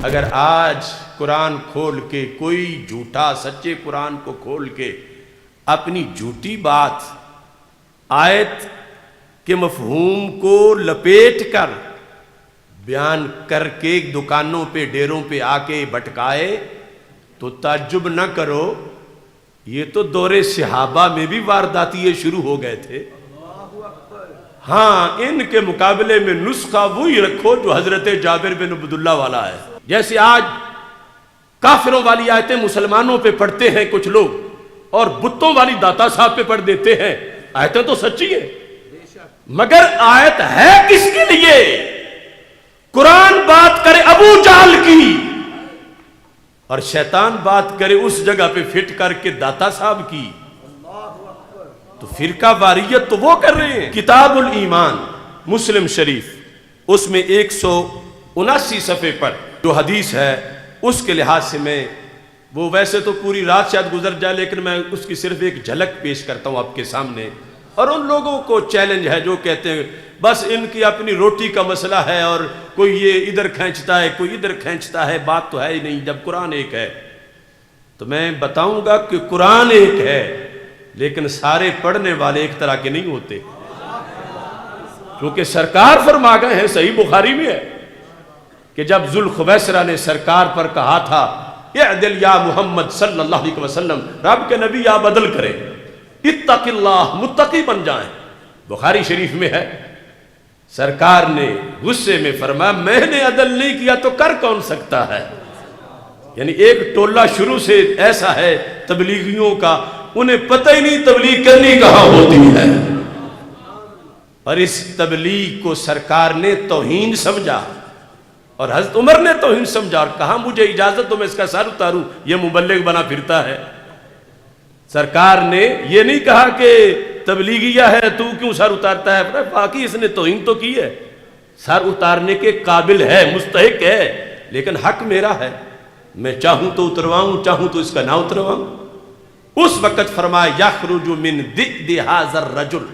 اگر آج قرآن کھول کے کوئی جھوٹا سچے قرآن کو کھول کے اپنی جھوٹی بات آیت کے مفہوم کو لپیٹ کر بیان کر کے دکانوں پہ ڈیروں پہ آ کے بھٹکائے تو تعجب نہ کرو، یہ تو دور صحابہ میں بھی وارداتیے شروع ہو گئے تھے۔ ہاں، ان کے مقابلے میں نسخہ وہی رکھو جو حضرت جابر بن عبداللہ والا ہے۔ جیسے آج کافروں والی آیتیں مسلمانوں پہ پڑھتے ہیں کچھ لوگ اور بتوں والی داتا صاحب پہ پڑھ دیتے ہیں، آیتیں تو سچی ہیں مگر آیت ہے کس کے لیے؟ قرآن بات کرے ابو جہل کی اور شیطان بات کرے اس جگہ پہ فٹ کر کے داتا صاحب کی، تو فرقہ واریت تو وہ کر رہے ہیں۔ کتاب الایمان مسلم شریف، اس میں 179 صفحے پر جو حدیث ہے اس کے لحاظ سے میں وہ ویسے تو پوری رات شاید گزر جائے لیکن میں اس کی صرف ایک جھلک پیش کرتا ہوں آپ کے سامنے، اور ان لوگوں کو چیلنج ہے جو کہتے ہیں بس ان کی اپنی روٹی کا مسئلہ ہے اور کوئی یہ ادھر کھینچتا ہے کوئی ادھر کھینچتا ہے، بات تو ہے ہی نہیں جب قرآن ایک ہے۔ تو میں بتاؤں گا کہ قرآن ایک ہے لیکن سارے پڑھنے والے ایک طرح کے نہیں ہوتے، کیونکہ سرکار فرما گئے ہیں، صحیح بخاری میں ہے کہ جب ذوالخویسرہ نے سرکار پر کہا تھا اعدل یا محمد صلی اللہ علیہ وسلم، رب کے نبی آپ عدل کریں، اتق اللہ، متقی بن جائیں، بخاری شریف میں ہے، سرکار نے غصے میں فرمایا میں نے عدل نہیں کیا تو کر کون سکتا ہے؟ یعنی ایک ٹولہ شروع سے ایسا ہے تبلیغیوں کا، انہیں پتہ ہی نہیں تبلیغ کرنی کہاں ہوتی ہے، اور اس تبلیغ کو سرکار نے توہین سمجھا اور حضرت عمر نے توہین سمجھا اور کہا مجھے اجازت دو میں اس کا سر اتاروں، یہ مبلغ بنا پھرتا ہے۔ سرکار نے یہ نہیں کہا کہ تبلیغیہ ہے تو کیوں سر اتارتا ہے، باقی اس نے توہین تو کی ہے، سر اتارنے کے قابل ہے، مستحق ہے، لیکن حق میرا ہے، میں چاہوں تو اترواؤں چاہوں تو اس کا نہ اترواؤں۔ اس وقت فرمایا یخرج من ذئب ھذا الرجل،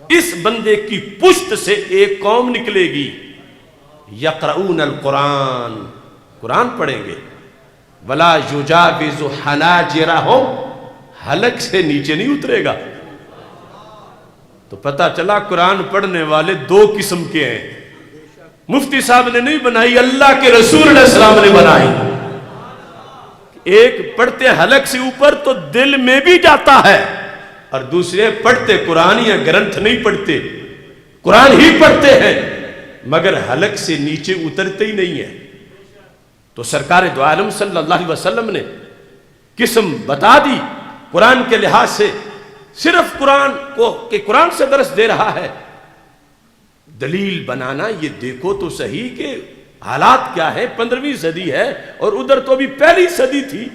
اس بندے کی پشت سے ایک قوم نکلے گی، یقرؤون القرآن، قرآن پڑھیں گے، ولا یجاوز حناجرہم، حلق سے نیچے نہیں اترے گا۔ تو پتہ چلا قرآن پڑھنے والے دو قسم کے ہیں، مفتی صاحب نے نہیں بنائی، اللہ کے رسول علیہ السلام نے بنائی۔ ایک پڑھتے حلق سے اوپر تو دل میں بھی جاتا ہے، اور دوسرے پڑھتے قرآن یا گرنتھ نہیں پڑھتے، قرآن ہی پڑھتے ہیں مگر حلق سے نیچے اترتے ہی نہیں ہے۔ تو سرکار دو عالم صلی اللہ علیہ وسلم نے قسم بتا دی قرآن کے لحاظ سے، صرف قرآن کو کہ قرآن سے درس دے رہا ہے، دلیل بنانا یہ دیکھو تو صحیح کہ حالات کیا ہے، 15ویں صدی ہے اور ادھر تو ابھی پہلی صدی تھی،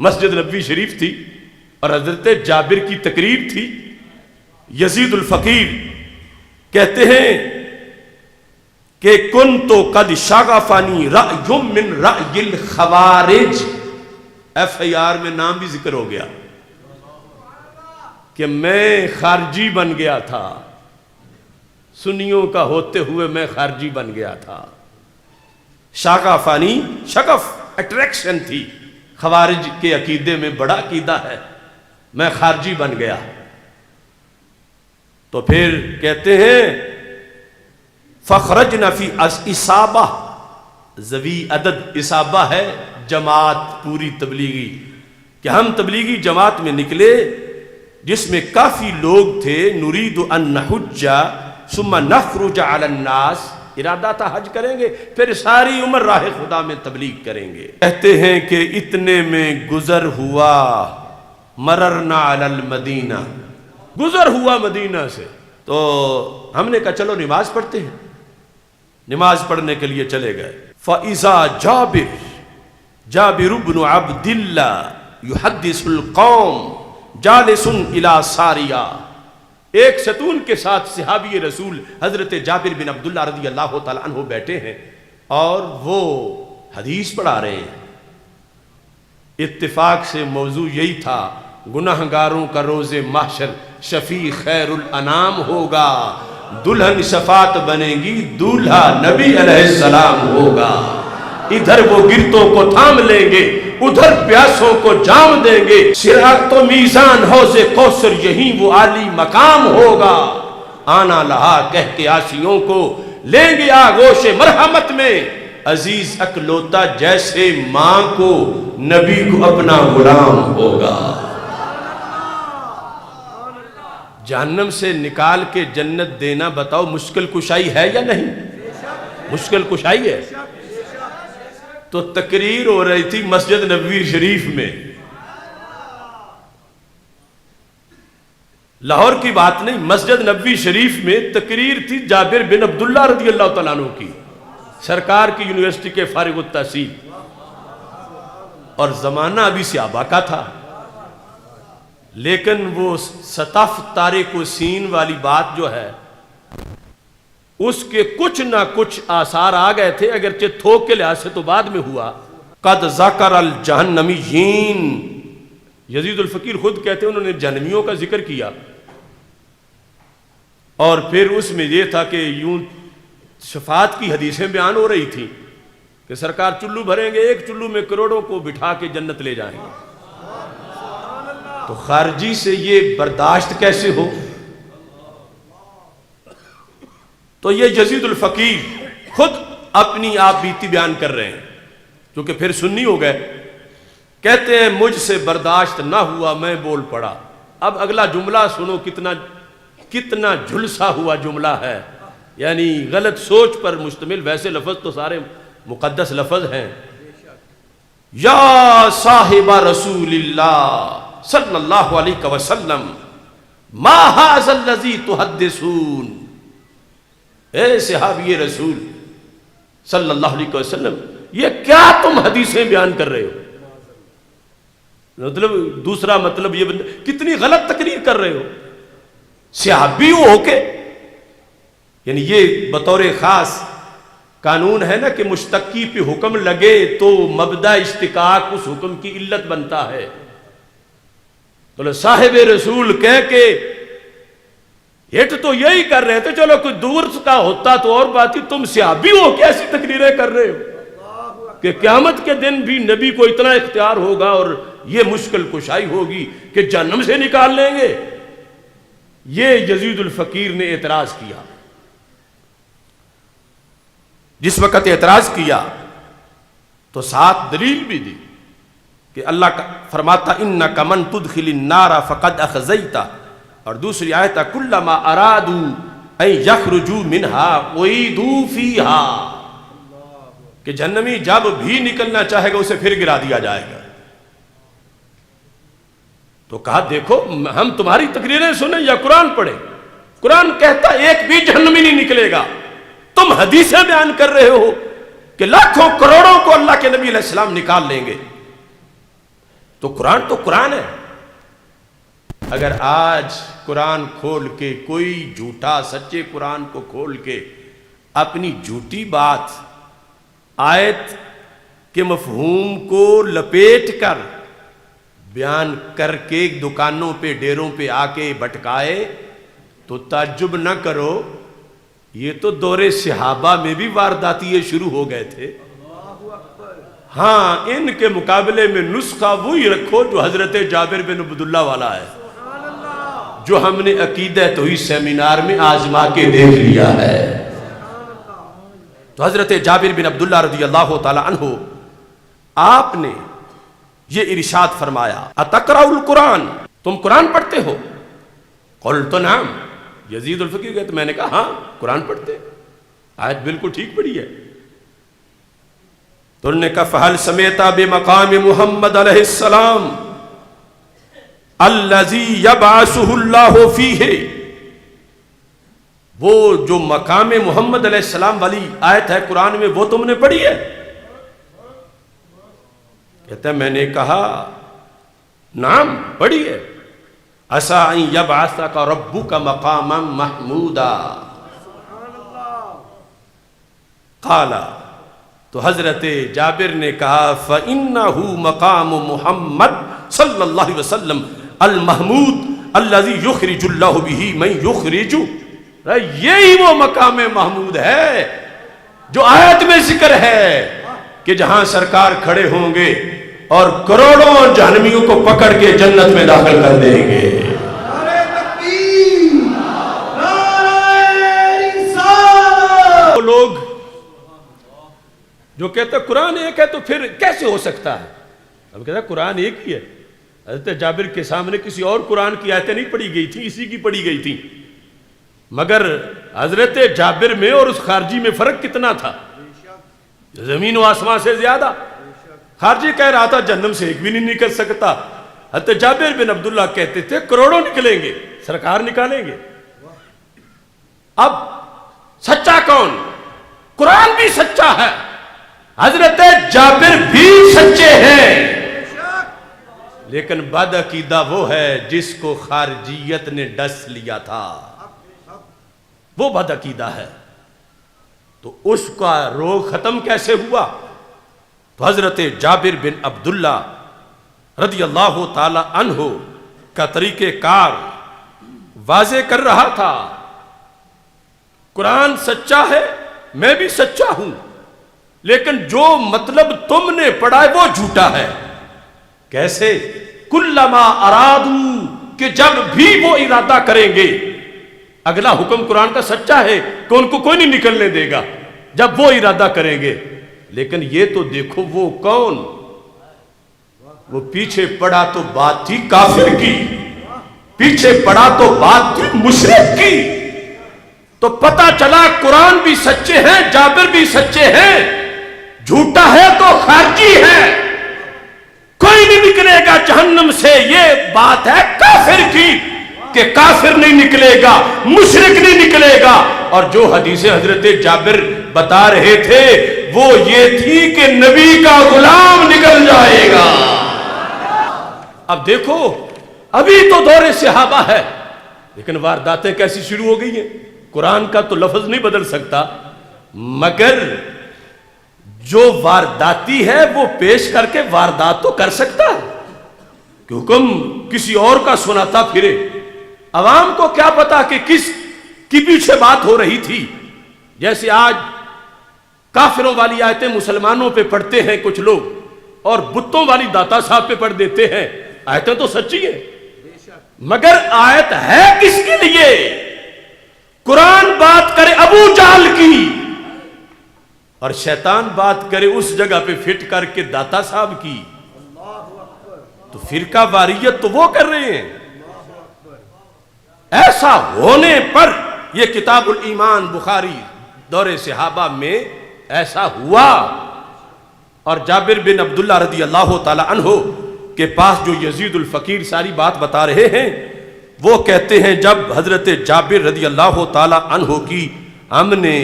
مسجد نبوی شریف تھی اور حضرت جابر کی تقریر تھی۔ یزید الفقیر کہتے ہیں کہ کنت قد شغفنی رأی من رأی الخوارج، FIR میں نام بھی ذکر ہو گیا کہ میں خارجی بن گیا تھا، سنیوں کا ہوتے ہوئے میں خارجی بن گیا تھا۔ شغفنی، شغف اٹریکشن تھی، خوارج کے عقیدے میں بڑا عقیدہ ہے، میں خارجی بن گیا۔ تو پھر کہتے ہیں فخرجنا فی اصابہ، ذوی عدد اصابہ ہے جماعت پوری تبلیغی، کہ ہم تبلیغی جماعت میں نکلے جس میں کافی لوگ تھے، نرید ان نحج ثم نخرج علی الناس، ارادہ تھا حج کریں گے پھر ساری عمر راہ خدا میں تبلیغ کریں گے۔ کہتے ہیں کہ اتنے میں گزر ہوا، مررنا علی المدینہ، گزر ہوا مدینہ سے، تو ہم نے کہا چلو نماز پڑھتے ہیں، نماز پڑھنے کے لیے چلے گئے۔ فَإِذَا جابر بن عبد اللہ یحدث القوم جالس الی ساریہ، ایک ستون کے ساتھ صحابی رسول حضرت جابر بن عبداللہ رضی اللہ تعالیٰ عنہ بیٹھے ہیں اور وہ حدیث پڑھا رہے ہیں۔ اتفاق سے موضوع یہی تھا گناہگاروں کا روز محشر شفیع خیر الانام ہوگا، دلہن شفاعت بنے گی، دولہا نبی علیہ السلام ہوگا۔ ادھر وہ گرتوں کو تھام لیں گے، ادھر پیاسوں کو جام دیں گے، صراط و میزان حوض کوثر یہیں وہ عالی مقام ہوگا، آنا لہا کہہ کے آسیوں کو لیں گے آغوش مرحمت میں، عزیز اکلوتا جیسے ماں کو نبی کو اپنا غلام ہوگا۔ جہنم سے نکال کے جنت دینا بتاؤ مشکل کشائی ہے یا نہیں؟ مشکل کشائی ہے۔ تو تقریر ہو رہی تھی مسجد نبوی شریف میں، لاہور کی بات نہیں، مسجد نبوی شریف میں تقریر تھی جابر بن عبداللہ رضی اللہ تعالیٰ عنہ کی، سرکار کی یونیورسٹی کے فارغ التحصیل، اور زمانہ ابھی صحابہ کا تھا، لیکن وہ سطف تارک و سین والی بات جو ہے اس کے کچھ نہ کچھ آثار آ گئے تھے، اگرچہ تھوک کے لحاظ سے تو بعد میں ہوا۔ قد ذکر الجہنمیین، یزید الفقیر خود کہتے ہیں انہوں نے جہنمیوں کا ذکر کیا، اور پھر اس میں یہ تھا کہ یوں شفاعت کی حدیثیں بیان ہو رہی تھیں کہ سرکار چلو بھریں گے، ایک چلو میں کروڑوں کو بٹھا کے جنت لے جائیں گے۔ تو خارجی سے یہ برداشت کیسے ہو؟ تو یہ یزید الفقیر خود اپنی آپ بیتی بیان کر رہے ہیں، کیونکہ پھر سنی ہو گئے، کہتے ہیں مجھ سے برداشت نہ ہوا میں بول پڑا۔ اب اگلا جملہ سنو، کتنا جھلسا ہوا جملہ ہے، یعنی غلط سوچ پر مشتمل، ویسے لفظ تو سارے مقدس لفظ ہیں۔ یا صاحب رسول اللہ صلی اللہ علیہ وسلم ما ھذا الذی تحدثون، اے صحابی رسول صلی اللہ علیہ وسلم یہ کیا تم حدیثیں بیان کر رہے ہو؟ مطلب دوسرا مطلب یہ کتنی غلط تقریر کر رہے ہو صحابی ہو کے، یعنی یہ بطور خاص قانون ہے نا کہ مشتقی پہ حکم لگے تو مبدا اشتقاق اس حکم کی علت بنتا ہے۔ تو صاحب رسول کہہ کے ہٹ تو یہی کر رہے تھے، چلو کوئی دور کا ہوتا تو اور بات ہی، تم صحابی ہو کے ایسی تقریریں کر رہے ہو کہ قیامت کے دن بھی نبی کو اتنا اختیار ہوگا اور یہ مشکل کشائی ہوگی کہ جہنم سے نکال لیں گے۔ یہ یزید الفقیر نے اعتراض کیا۔ جس وقت اعتراض کیا تو ساتھ دلیل بھی دی کہ اللہ کا فرماتا انک من تدخل النار فقد اخزیتا، اور دوسری آیت کلما ارادوا ان یخرجوا منها اعیدوا فیہا، کہ جہنمی جب بھی نکلنا چاہے گا اسے پھر گرا دیا جائے گا۔ تو کہا دیکھو ہم تمہاری تقریریں سنیں یا قرآن پڑھیں؟ قرآن کہتا ایک بھی جہنمی نہیں نکلے گا، تم حدیثیں بیان کر رہے ہو کہ لاکھوں کروڑوں کو اللہ کے نبی علیہ السلام نکال لیں گے۔ تو قرآن ہے۔ اگر آج قرآن کھول کے کوئی جھوٹا سچے قرآن کو کھول کے اپنی جھوٹی بات آیت کے مفہوم کو لپیٹ کر بیان کر کے دکانوں پہ ڈیروں پہ آ کے بٹکائے تو تعجب نہ کرو، یہ تو دور صحابہ میں بھی وارداتیے شروع ہو گئے تھے۔ ہاں ان کے مقابلے میں نسخہ وہی رکھو جو حضرت جابر بن عبداللہ والا ہے، جو ہم نے عقیدہ توحید سیمینار میں آزما کے دیکھ لیا ہے۔ تو حضرت جابر بن عبداللہ رضی اللہ تعالی عنہ آپ نے یہ ارشاد فرمایا اتقرأ القرآن، تم قرآن پڑھتے ہو؟ قلت نعم، یزید الفقیر کہتے میں نے کہا ہاں قرآن پڑھتے، آیت بالکل ٹھیک پڑھی ہے۔ تو انہوں نے کہا فہل سمیت بمقام محمد علیہ السلام الذی یبعثہ اللہ فیہ، وہ جو مقام محمد علیہ السلام والی آیت ہے قرآن میں وہ تم نے پڑھی ہے؟ کہتا ہے میں نے کہا نعم پڑھی ہے۔ عسیٰ ان یبعثک ربک مقاما محمودا، قال، تو حضرت جابر نے کہا فَإِنَّهُ مَقَامُ محمد صلی اللہ علیہ وسلم المحمود الذی یخرج اللہ بہ من یخرج، یہی وہ مقام محمود ہے جو آیت میں ذکر ہے کہ جہاں سرکار کھڑے ہوں گے اور کروڑوں جہنمیوں کو پکڑ کے جنت میں داخل کر دیں گے. وہ لوگ جو کہتے ہیں قرآن ایک ہے تو پھر کیسے ہو سکتا ہے؟ ہم کہتے ہیں قرآن ایک ہی ہے. حضرت جابر کے سامنے کسی اور قرآن کی آیتیں نہیں پڑھی گئی تھی، اسی کی پڑھی گئی تھی. مگر حضرت جابر میں اور اس خارجی میں فرق کتنا تھا؟ زمین و آسمان سے زیادہ. خارجی کہہ رہا تھا جہنم سے ایک بھی نہیں نکل سکتا. حضرت جابر بن عبداللہ کہتے تھے کروڑوں نکلیں گے، سرکار نکالیں گے. اب سچا کون؟ قرآن بھی سچا ہے، حضرت جابر بھی سچے ہیں، لیکن بد عقیدہ وہ ہے جس کو خارجیت نے ڈس لیا تھا، وہ بد عقیدہ ہے. تو اس کا روگ ختم کیسے ہوا؟ تو حضرت جابر بن عبداللہ رضی اللہ تعالی عنہ کا طریقہ کار واضح کر رہا تھا. قرآن سچا ہے، میں بھی سچا ہوں، لیکن جو مطلب تم نے پڑھا ہے وہ جھوٹا ہے. کیسے؟ کلما ارادو، کہ جب بھی وہ ارادہ کریں گے. اگلا حکم قرآن کا سچا ہے کہ ان کو کوئی نہیں نکلنے دے گا جب وہ ارادہ کریں گے. لیکن یہ تو دیکھو وہ کون؟ وہ پیچھے پڑا تو بات تھی کافر کی، پیچھے پڑا تو بات تھی مشرک کی. تو پتا چلا قرآن بھی سچے ہیں، جابر بھی سچے ہیں، جھوٹا ہے تو خارجی ہے. کوئی نہیں نکلے گا جہنم سے، یہ بات ہے کافر کی کہ کافر نہیں نکلے گا، مشرک نہیں نکلے گا. اور جو حدیث حضرت جابر بتا رہے تھے وہ یہ تھی کہ نبی کا غلام نکل جائے گا. اب دیکھو ابھی تو دور صحابہ ہے، لیکن وارداتیں کیسی شروع ہو گئی ہیں. قرآن کا تو لفظ نہیں بدل سکتا، مگر جو وارداتی ہے وہ پیش کر کے واردات تو کر سکتا ہے کہ حکم کسی اور کا سناتا پھرے. عوام کو کیا پتا کہ کس کی پیچھے بات ہو رہی تھی. جیسے آج کافروں والی آیتیں مسلمانوں پہ پڑھتے ہیں کچھ لوگ اور بتوں والی داتا صاحب پہ پڑھ دیتے ہیں. آیتیں تو سچی ہیں، مگر آیت ہے کس کے لیے؟ قرآن بات کرے ابو جہل کی اور شیطان بات کرے اس جگہ پہ فٹ کر کے داتا صاحب کی. تو فرقہ واریت تو وہ کر رہے ہیں. ایسا ہونے پر یہ کتاب الایمان بخاری دور صحابہ میں ایسا ہوا. اور جابر بن عبداللہ رضی اللہ تعالی عنہ کے پاس جو یزید الفقیر ساری بات بتا رہے ہیں، وہ کہتے ہیں جب حضرت جابر رضی اللہ تعالی عنہ کی ہم نے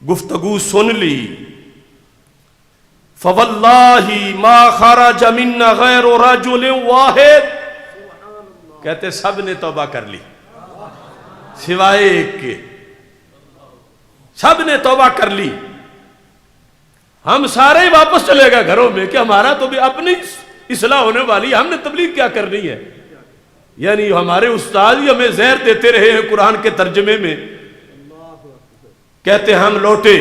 گفتگو سن لی، فواللہ ما خرج منا غیر رجل واحد، کہتے سب نے توبہ کر لی سوائے ایک کے. سب نے توبہ کر لی. ہم سارے ہی واپس چلے گئے گھروں میں کہ ہمارا تو بھی اپنی اصلاح ہونے والی، ہم نے تبلیغ کیا کرنی ہے. یعنی ہمارے استاد ہی ہمیں زہر دیتے رہے ہیں. قرآن کے ترجمے میں کہتے ہم لوٹے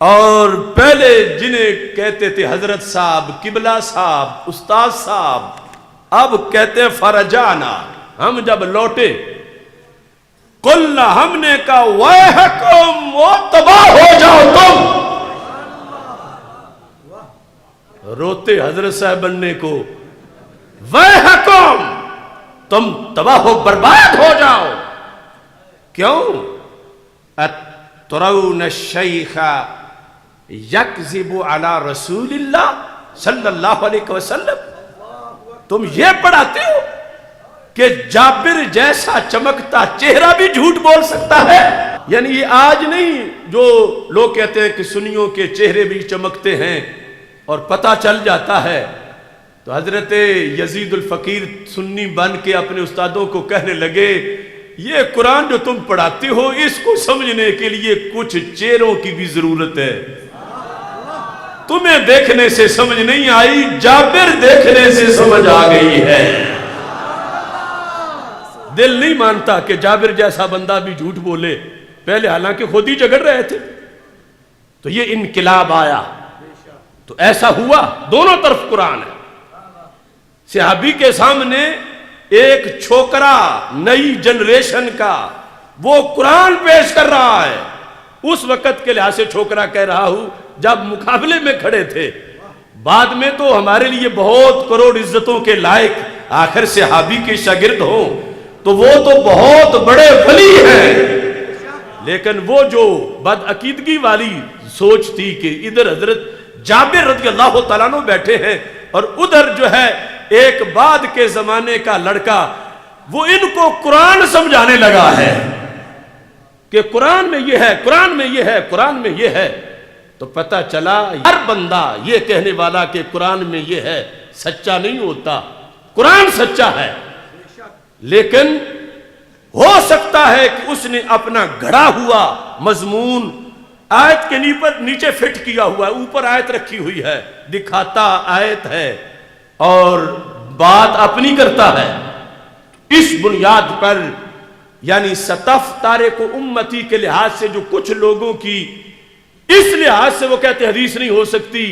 اور پہلے جنہیں کہتے تھے حضرت صاحب، قبلہ صاحب، استاد صاحب، اب کہتے ہیں فرجانا، ہم جب لوٹے قلنا، ہم نے کہا ویحکم، وہ تباہ ہو جاؤ تم. روتے حضرت صاحب بننے کو، ویحکم، تم تباہ ہو برباد ہو جاؤ. کیوں؟ اترون الشیخ یکذب علی رسول اللہ صلی اللہ علیہ وسلم، تم یہ پڑھاتے ہو کہ جابر جیسا چمکتا چہرہ بھی جھوٹ بول سکتا ہے. یعنی یہ آج نہیں جو لوگ کہتے ہیں کہ سنیوں کے چہرے بھی چمکتے ہیں اور پتہ چل جاتا ہے. تو حضرت یزید الفقیر سنی بن کے اپنے استادوں کو کہنے لگے یہ قرآن جو تم پڑھاتے ہو اس کو سمجھنے کے لیے کچھ چہروں کی بھی ضرورت ہے. تمہیں دیکھنے سے سمجھ نہیں آئی، جابر دیکھنے سے سمجھ آ گئی ہے. دل نہیں مانتا کہ جابر جیسا بندہ بھی جھوٹ بولے، پہلے حالانکہ خود ہی جھگڑ رہے تھے. تو یہ انقلاب آیا. تو ایسا ہوا، دونوں طرف قرآن ہے۔ صحابی کے سامنے ایک چھوکرا نئی جنریشن کا وہ قرآن پیش کر رہا ہے۔ اس وقت کے لحاظ سے چھوکرا کہہ رہا ہوں، جب مقابلے میں کھڑے تھے، بعد میں تو ہمارے لیے بہت کروڑ عزتوں کے لائق آخر صحابی کے شاگرد ہوں تو وہ تو بہت بڑے ولی ہیں، لیکن وہ جو بدعقیدگی والی سوچ تھی کہ ادھر حضرت جابر رضی اللہ تعالیٰ عنہ بیٹھے ہیں اور ادھر جو ہے ایک بعد کے زمانے کا لڑکا، وہ ان کو قرآن سمجھانے لگا ہے کہ قرآن میں یہ ہے، قرآن میں یہ ہے، قرآن میں یہ ہے۔ تو پتہ چلا ہر بندہ یہ کہنے والا کہ قرآن میں یہ ہے سچا نہیں ہوتا، قرآن سچا ہے، لیکن ہو سکتا ہے کہ اس نے اپنا گھڑا ہوا مضمون آیت کے نیچے فٹ کیا ہوا ہے، اوپر آیت رکھی ہوئی ہے، دکھاتا آیت ہے اور بات اپنی کرتا ہے۔ اس بنیاد پر یعنی سطف تارک امتی کے لحاظ سے جو کچھ لوگوں کی اس لحاظ سے وہ کہتے حدیث نہیں ہو سکتی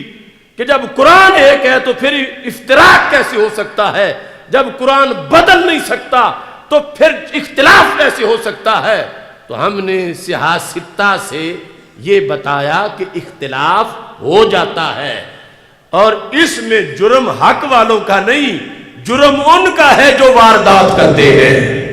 کہ جب قرآن ایک ہے تو پھر افتراق کیسے ہو سکتا ہے، جب قرآن بدل نہیں سکتا تو پھر اختلاف کیسے ہو سکتا ہے۔ تو ہم نے سیاستہ سے یہ بتایا کہ اختلاف ہو جاتا ہے اور اس میں جرم حق والوں کا نہیں، جرم ان کا ہے جو واردات کرتے ہیں۔